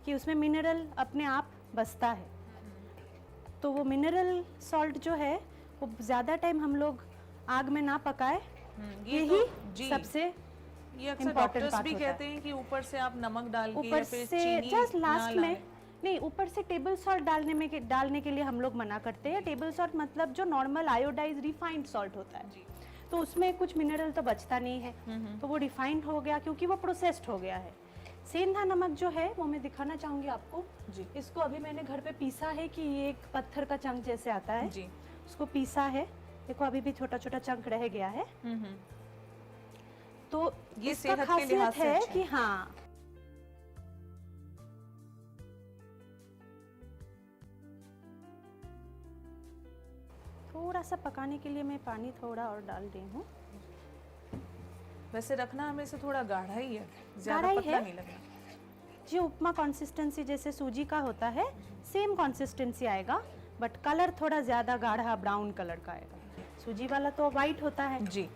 कि उसमें मिनरल अपने आप बसता है। तो वो मिनरल सॉल्ट जो है वो ज़्यादा टाइम हम लोग आग में ना पकाए, यही सबसे ये अक्सर important डॉक्टर्स part भी होता है। कहते हैं कि ऊपर से आप नमक डाल के ऊपर या फिर से चीनी जस्ट ना लास्ट में डालें। नहीं, ऊपर से टेबल सॉल्ट डालने के लिए हम लोग मना करते हैं। टेबल सॉल्ट मतलब जो नॉर्मल आयोडाइज रिफाइंड सॉल्ट होता है, तो उसमें कुछ मिनरल तो बचता नहीं है, तो वो रिफाइंड हो गया क्योंकि वो प्रोसेस्ड हो गया है। सेंधा नमक जो है वो मैं दिखाना चाहूँगी आपको। जी। इसको अभी मैंने घर पे पीसा है कि ये एक पत्थर का चंक जैसे आता है, जी। उसको पीसा है। देखो अभी भी छोटा छोटा चंक रह गया है। तो ये इसका सेहत के लिहाज खासियत से है अच्छा कि हाँ, थोड़ा सा पकाने के लिए मैं पानी थोड़ा और डाल रही हूँ। वैसे रखना हमें से थोड़ा गाढ़ा ही है, ज्यादा गाढ़ा ही पतला है। नहीं लगना। जो उपमा कंसिस्टेंसी जैसे सूजी का होता है, सेम कंसिस्टेंसी आएगा, बट कलर थोड़ा ज़्यादा गाढ़ा ब्राउन कलर का आएगा। सूजी वाला तो वाइट होता है। जी।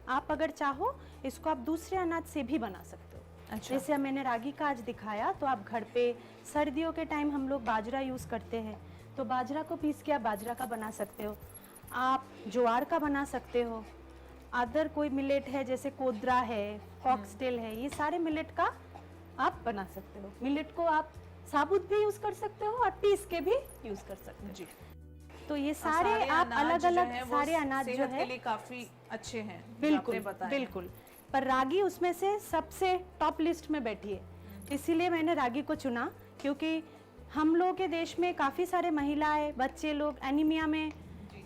आप अगर चाहो इसको आप दूसरे अनाज से भी बना सकते हो। अच्छा। जैसे मैंने रागी का आज दिखाया, तो आप घर पे सर्दियों के टाइम हम लोग बाजरा यूज़ करते हैं, तो बाजरा को पीस के आप बाजरा का बना सकते हो। आप ज्वार का बना सकते हो। अदर कोई मिलेट है जैसे कोदरा है, फॉक्सटेल है, ये सारे मिलेट का आप बना सकते हो। मिलेट को आप साबुत भी यूज कर सकते हो और पीस के भी यूज कर सकते हो जी। तो ये और सारे आप अनाज अलग जो अलग हैं, वो सारे अनाज जो सेहत है के लिए काफी अच्छे हैं, जो बिल्कुल आपने बताया। बिल्कुल, पर रागी उसमें से सबसे टॉप लिस्ट में बैठी है, इसीलिए मैंने रागी को चुना, क्योंकि हम लोगों के देश में काफ़ी सारे महिलाएं बच्चे लोग एनीमिया में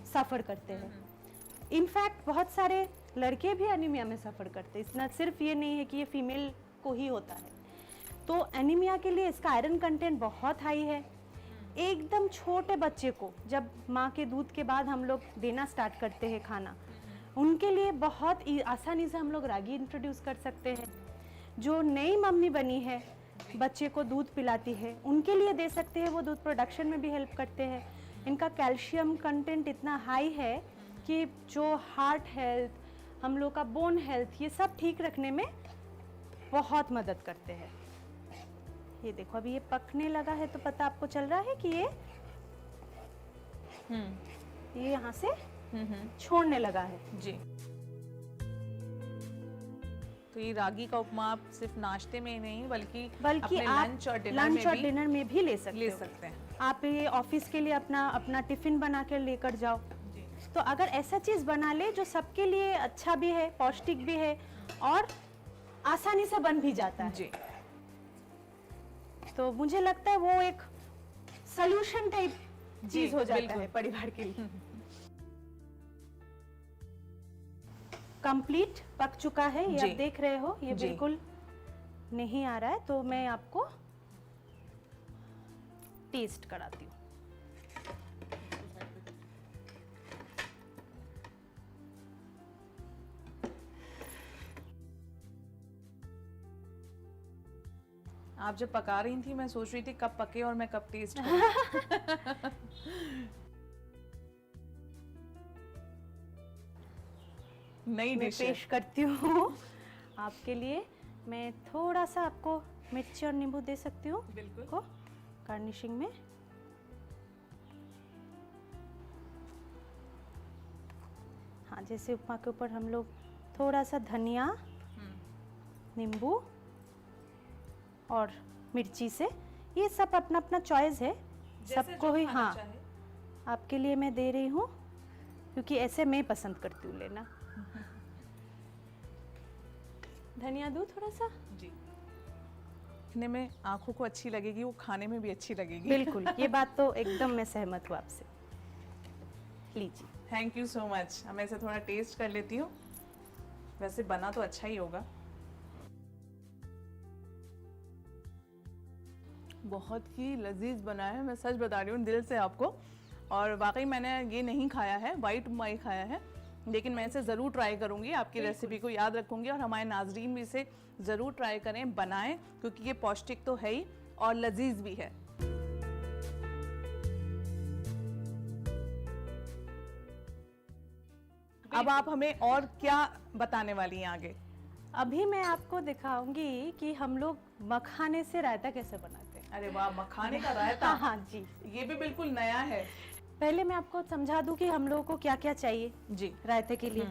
सफ़र करते हैं। इनफैक्ट बहुत सारे लड़के भी एनीमिया में सफ़र करते हैं, इतना सिर्फ ये नहीं है कि ये फीमेल को ही होता है। तो एनीमिया के लिए इसका आयरन कंटेंट बहुत हाई है। एकदम छोटे बच्चे को जब माँ के दूध के बाद हम लोग देना स्टार्ट करते हैं खाना, उनके लिए बहुत आसानी से हम लोग रागी इंट्रोड्यूस कर सकते हैं। जो नई मम्मी बनी है, बच्चे को दूध पिलाती है, उनके लिए दे सकते हैं, वो दूध प्रोडक्शन में भी हेल्प करते हैं। इनका कैल्शियम कंटेंट इतना हाई है कि जो हार्ट हेल्थ, हम लोग का बोन हेल्थ, ये सब ठीक रखने में बहुत मदद करते हैं। ये देखो अभी ये पकने लगा है, तो पता आपको चल रहा है कि ये यहाँ से छोड़ने लगा है। जी। तो ये रागी का उपमा आप सिर्फ नाश्ते में ही नहीं बल्कि अपने आप लंच और डिनर में भी ले ले सकते सकते हैं। आप ये ऑफिस के लिए अपना टिफिन बना कर लेकर जाओ। तो अगर ऐसा चीज बना ले जो सबके लिए अच्छा भी है, पौष्टिक भी है और आसानी से बन भी जाता है, जी। तो मुझे लगता है वो एक सॉल्यूशन टाइप चीज हो जाता बिल्कुल। है परिवार के लिए। कंप्लीट पक चुका है, ये जी। आप देख रहे हो, ये जी। बिल्कुल नहीं आ रहा है, तो मैं आपको टेस्ट कराती हूँ। आप जब पका रही थी मैं सोच रही थी कब पके और मैं कब टेस्ट करूं। नई मैं डिश है। पेश करती हूँ आपके लिए। मैं थोड़ा सा आपको मिर्ची और नींबू दे सकती हूँ बिल्कुल। को गार्निशिंग में। हाँ, जैसे उपमा के ऊपर हम लोग थोड़ा सा धनिया, नींबू और मिर्ची से, ये सब अपना अपना चॉइस है, सबको ही। हाँ, आपके लिए मैं दे रही हूँ क्योंकि ऐसे मैं पसंद करती हूँ लेना। धनिया दूँ थोड़ा सा? जी। दिखने में आंखों को अच्छी लगेगी, वो खाने में भी अच्छी लगेगी। बिल्कुल, ये बात तो एकदम मैं सहमत हूँ आपसे। लीजिए। Thank you so much. मैं इसे थोड़ा टेस्ट कर लेती हूँ। वैसे बना तो अच्छा ही होगा। बहुत ही लजीज बना है, मैं सच बता रही हूँ दिल से आपको। और वाकई मैंने ये नहीं खाया है, वाइट उपमा ही खाया है, लेकिन मैं इसे ज़रूर ट्राई करूँगी, आपकी रेसिपी को याद रखूँगी और हमारे नाजरीन भी इसे ज़रूर ट्राई करें, बनाएं, क्योंकि ये पौष्टिक तो है ही और लजीज भी है। अब आप हमें और क्या बताने वाली हैं आगे? अभी मैं आपको दिखाऊंगी कि हम लोग मखाने से रायता कैसे बनाते हैं। अरे वाह, मखाने का रायता। हाँ जी, ये भी बिल्कुल नया है। पहले मैं आपको समझा दूं कि हम लोगों को क्या क्या चाहिए जी। रायते के लिए।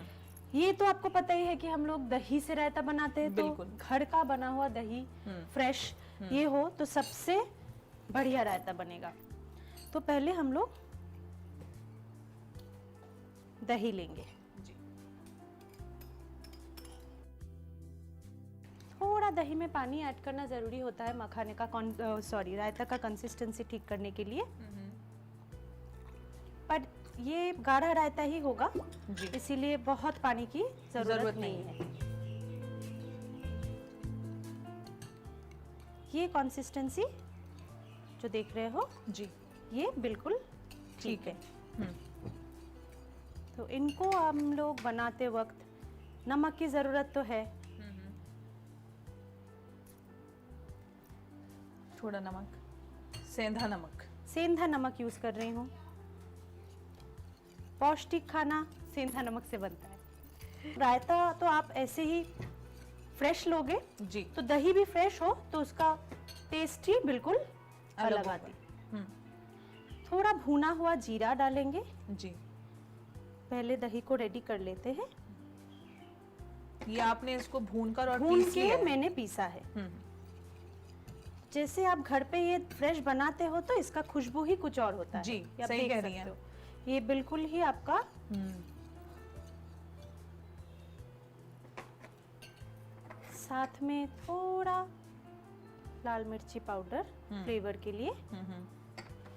ये तो आपको पता ही है कि हम लोग दही से रायता बनाते हैं, तो बिल्कुल। घर का बना हुआ दही फ्रेश ये हो तो सबसे बढ़िया रायता बनेगा। तो पहले हम लोग दही लेंगे, जी। थोड़ा दही में पानी ऐड करना ज़रूरी होता है मखाने का रायता का कंसिस्टेंसी ठीक करने के लिए, पर ये गाढ़ा रायता ही होगा जी। इसीलिए बहुत पानी की जरूरत नहीं है। ये कंसिस्टेंसी जो देख रहे हो जी। ये बिल्कुल ठीक है। हम्म। तो इनको हम लोग बनाते वक्त नमक की ज़रूरत तो है, थोड़ा नमक, सेंधा नमक। सेंधा नमक यूज़ कर रही हूँ। पौष्टिक खाना सेंधा नमक से बनता है। रायता तो आप ऐसे ही फ्रेश लोगे जी। तो दही भी फ्रेश हो तो उसका टेस्ट ही बिल्कुल अलग होगा। आती। थोड़ा भुना हुआ जीरा डालेंगे। जी। पहले दही को रेडी कर लेते हैं। ये आपने इसको भूनकर और भून पीस के लिया है? मैंने पीसा है। जैसे आप घर पे ये फ्रेश बनाते हो तो इसका खुशबू ही कुछ और होता है। जी, ये आप सही देख कह रही सकते हैं। हो। ये बिल्कुल ही आपका साथ में थोड़ा लाल मिर्ची पाउडर फ्लेवर के लिए।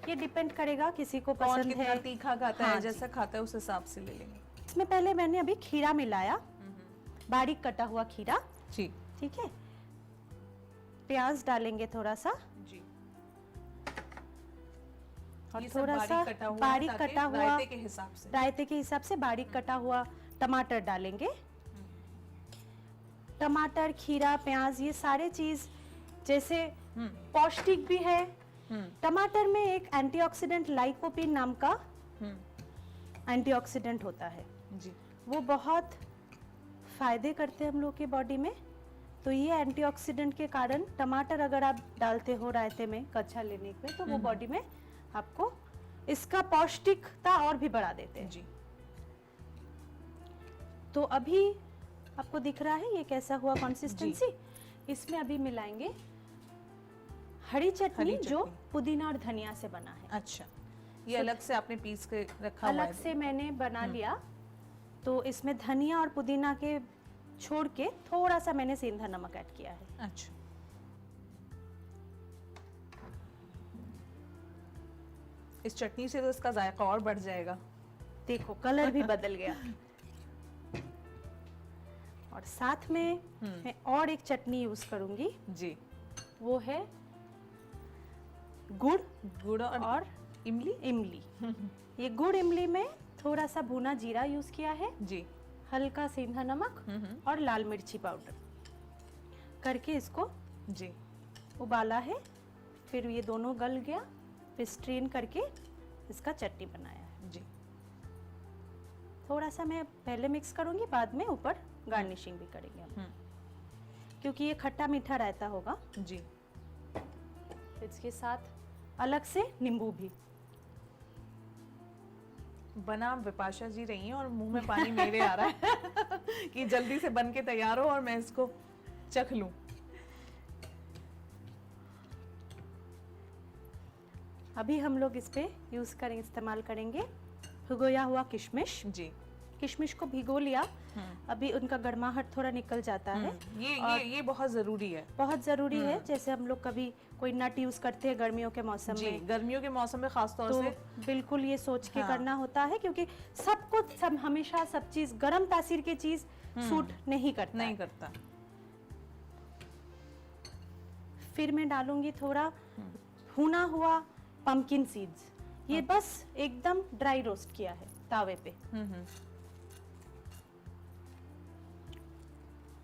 ये डिपेंड करेगा किसी को कौन पसंद कितना है। तीखा खाता है, हाँ जैसा खाता है उस हिसाब से ले लेंगे। इसमें पहले मैंने अभी खीरा मिलाया, बारीक कटा हुआ खीरा। जी ठीक है, प्याज डालेंगे थोड़ा सा जी। और ये सब थोड़ा सा बारीक ताकि कटा हुआ रायते के हिसाब से। रायते के हिसाब से बारीक कटा हुआ टमाटर डालेंगे। टमाटर, खीरा, प्याज, ये सारे चीज जैसे पौष्टिक भी है। टमाटर में एक एंटीऑक्सीडेंट लाइकोपीन नाम का एंटीऑक्सीडेंट होता है, जी वो बहुत फायदे करते हैं हम लोग के बॉडी में। तो ये एंटीऑक्सीडेंट के कारण टमाटर अगर आप डालते हो रायते में कच्चा लेने में, तो वो बॉडी में आपको इसका पौष्टिकता और भी बढ़ा देते हैं। जी। तो अभी आपको दिख रहा है ये कैसा हुआ कंसिस्टेंसी। इसमें अभी मिलाएंगे हरी चटनी जो पुदीना और धनिया से बना है। अच्छा, ये अलग से आपने पीस के रखा हुआ है? अलग से मैंने बना लिया। तो इसमें धनिया और पुदीना के छोड़ के थोड़ा सा मैंने सेंधा नमक ऐड किया है। अच्छा, इस चटनी से तो इसका जायका और बढ़ जाएगा। देखो कलर भी बदल गया। और साथ में मैं और एक चटनी यूज करूंगी, जी। वो है गुड़ गुड़ और इमली। इमली। ये गुड़ इमली में थोड़ा सा भुना जीरा यूज किया है, जी। हल्का सेंधा नमक और लाल मिर्ची पाउडर करके इसको जी। उबाला है। फिर ये दोनों गल गया, फिर स्ट्रेन करके इसका चटनी बनाया है। जी। थोड़ा सा मैं पहले मिक्स करूंगी, बाद में ऊपर गार्निशिंग भी करेंगे हम, क्योंकि ये खट्टा मीठा रहता होगा। जी। इसके साथ अलग से नींबू भी। बना विपाशा जी रही हैं और मुंह में पानी मेरे आ रहा है कि जल्दी से बन के तैयार हो और मैं इसको चख लूं। अभी हम लोग इस पे इस्तेमाल करेंगे भिगोया हुआ किशमिश। जी। किशमिश को भिगो लिया, अभी उनका गर्माहट थोड़ा निकल जाता है। ये बहुत जरूरी है। बहुत जरूरी है। जैसे हम लोग कभी कोई नट यूज करते हैं गर्मियों के मौसम जी, में, गर्मियों के मौसम में खास तौर तो से बिल्कुल ये सोच के करना होता है, क्योंकि सब हमेशा सब चीज गर्म तासीर की चीज सूट नहीं करता नहीं है। करता। फिर मैं डालूंगी थोड़ा भुना हुआ पंपकिन सीड्स। ये बस एकदम ड्राई रोस्ट किया है तावे पे।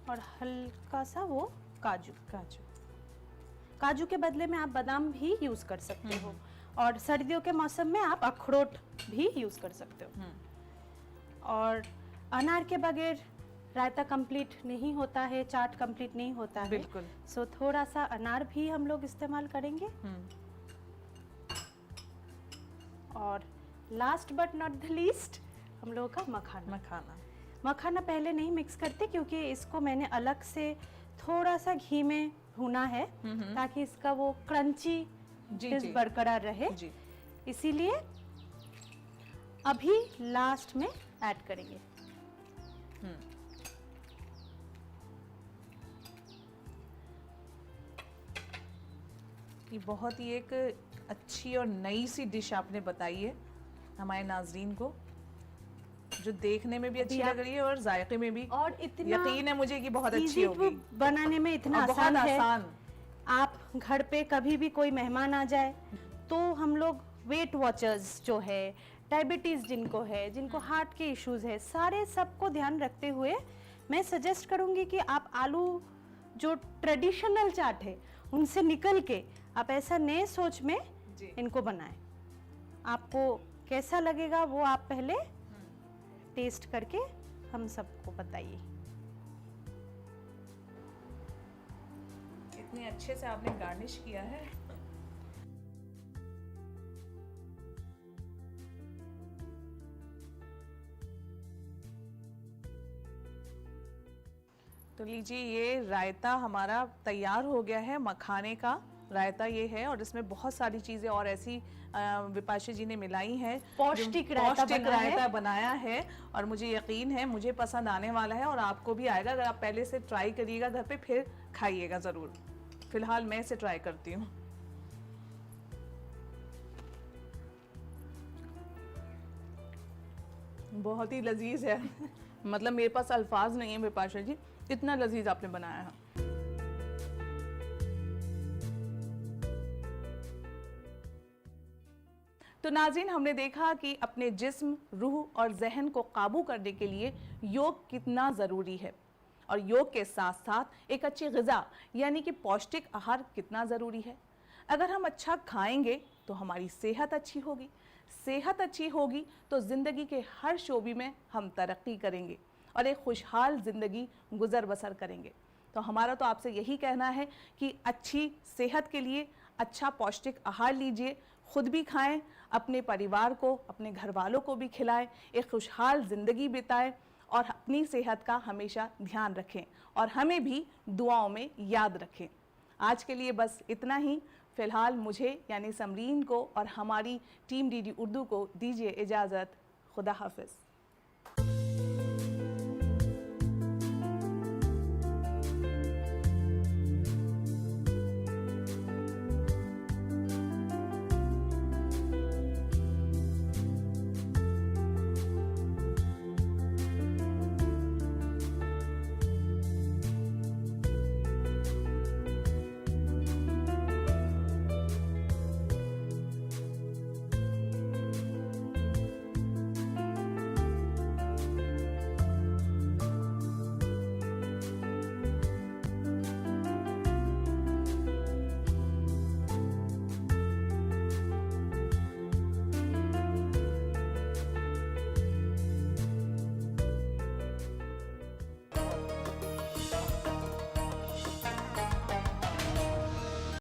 और हल्का सा वो काजू। काजू के बदले में आप बादाम भी यूज कर सकते हो, और सर्दियों के मौसम में आप अखरोट भी यूज कर सकते हो। और अनार के बगैर रायता कंप्लीट नहीं होता है, चाट कंप्लीट नहीं होता है। बिल्कुल। सो थोड़ा सा अनार भी हम लोग इस्तेमाल करेंगे। और last but not the least हम लोगों का मखाना पहले नहीं मिक्स करते, क्योंकि इसको मैंने अलग से थोड़ा सा घी में भुना है, ताकि इसका वो क्रंची जी। बरकरार रहे। जी। इसीलिए अभी लास्ट में ऐड करेंगे। ये बहुत ही एक अच्छी और नई सी डिश आपने बताई है हमारे नाजरीन को, जो देखने में भी अच्छी लग रही है और जायके में भी। और इतना यकीन है मुझे कि बहुत अच्छी easy होगी। to बनाने में इतना और बहुत आसान है। आसान। आप घर पे कभी भी कोई मेहमान आ जाए, तो हम लोग वेट वॉचर्स जो है, डायबिटीज जिनको है, जिनको हार्ट के इश्यूज है, सारे सबको ध्यान रखते हुए मैं सजेस्ट करूंगी कि आप आलू जो ट्रेडिशनल चाट है उनसे निकल के आप ऐसा नए सोच में इनको बनाएं। आपको कैसा लगेगा वो आप पहले टेस्ट करके हम सबको बताइए। इतने अच्छे से आपने गार्निश किया है। तो लीजिए, ये रायता हमारा तैयार हो गया है मखाने का, रायता ये है और इसमें बहुत सारी चीज़ें और ऐसी विपाशा जी ने मिलाई हैं, पौष्टिक जो रायता पौष्टिक बना है। रायता बनाया है और मुझे यकीन है मुझे पसंद आने वाला है और आपको भी आएगा। अगर आप पहले से ट्राई करिएगा घर पे फिर खाइएगा ज़रूर। फिलहाल मैं इसे ट्राई करती हूँ। बहुत ही लजीज है मतलब मेरे पास अल्फाज नहीं है विपाशा जी, इतना लजीज आपने बनाया है। तो नाज़रीन, हमने देखा कि अपने जिस्म, रूह और जहन को काबू करने के लिए योग कितना ज़रूरी है और योग के साथ साथ एक अच्छी ग़िज़ा यानी कि पौष्टिक आहार कितना ज़रूरी है। अगर हम अच्छा खाएंगे तो हमारी सेहत अच्छी होगी, सेहत अच्छी होगी तो ज़िंदगी के हर शोबे में हम तरक्की करेंगे और एक खुशहाल ज़िंदगी गुज़र बसर करेंगे। तो हमारा तो आपसे यही कहना है कि अच्छी सेहत के लिए अच्छा पौष्टिक आहार लीजिए, खुद भी खाएं, अपने परिवार को, अपने घर वालों को भी खिलाएं, एक खुशहाल ज़िंदगी बिताएं और अपनी सेहत का हमेशा ध्यान रखें और हमें भी दुआओं में याद रखें। आज के लिए बस इतना ही। फ़िलहाल मुझे यानी समरीन को और हमारी टीम डीडी उर्दू को दीजिए इजाज़त। खुदा हाफ़िज़।